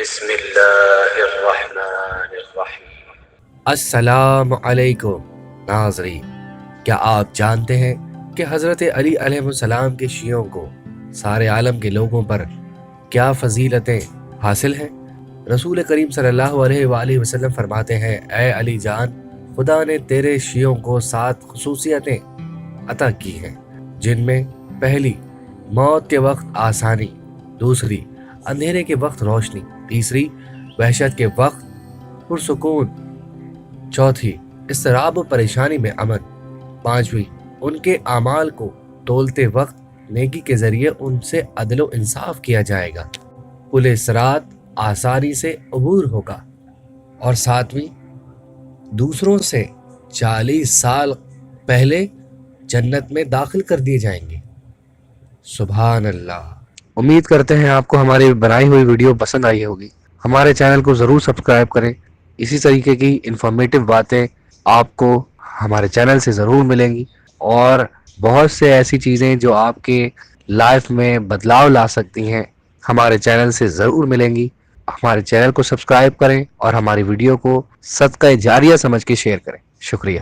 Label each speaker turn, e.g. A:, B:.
A: بسم اللہ الرحمن الرحیم۔
B: السلام علیکم ناظرین، کیا آپ جانتے ہیں کہ حضرت علی علیہ السلام کے شیعوں کو سارے عالم کے لوگوں پر کیا فضیلتیں حاصل ہیں؟ رسول کریم صلی اللہ علیہ وآلہ وسلم فرماتے ہیں، اے علی جان، خدا نے تیرے شیعوں کو 7 خصوصیتیں عطا کی ہیں، جن میں پہلی موت کے وقت آسانی، دوسری اندھیرے کے وقت روشنی، تیسری وحشت کے وقت پرسکون، چوتھی اضطراب و پریشانی میں امن، پانچویں ان کے اعمال کو تولتے وقت نیکی کے ذریعے ان سے عدل و انصاف کیا جائے گا، پل صراط آسانی سے عبور ہوگا، اور ساتویں دوسروں سے 40 سال پہلے جنت میں داخل کر دیے جائیں گے۔ سبحان اللہ۔ امید کرتے ہیں آپ کو ہماری بنائی ہوئی ویڈیو پسند آئی ہوگی۔ ہمارے چینل کو ضرور سبسکرائب کریں، اسی طریقے کی انفارمیٹیو باتیں آپ کو ہمارے چینل سے ضرور ملیں گی، اور بہت سے ایسی چیزیں جو آپ کے لائف میں بدلاؤ لا سکتی ہیں ہمارے چینل سے ضرور ملیں گی۔ ہمارے چینل کو سبسکرائب کریں اور ہماری ویڈیو کو صدقہ جاریہ سمجھ کے شیئر کریں۔ شکریہ۔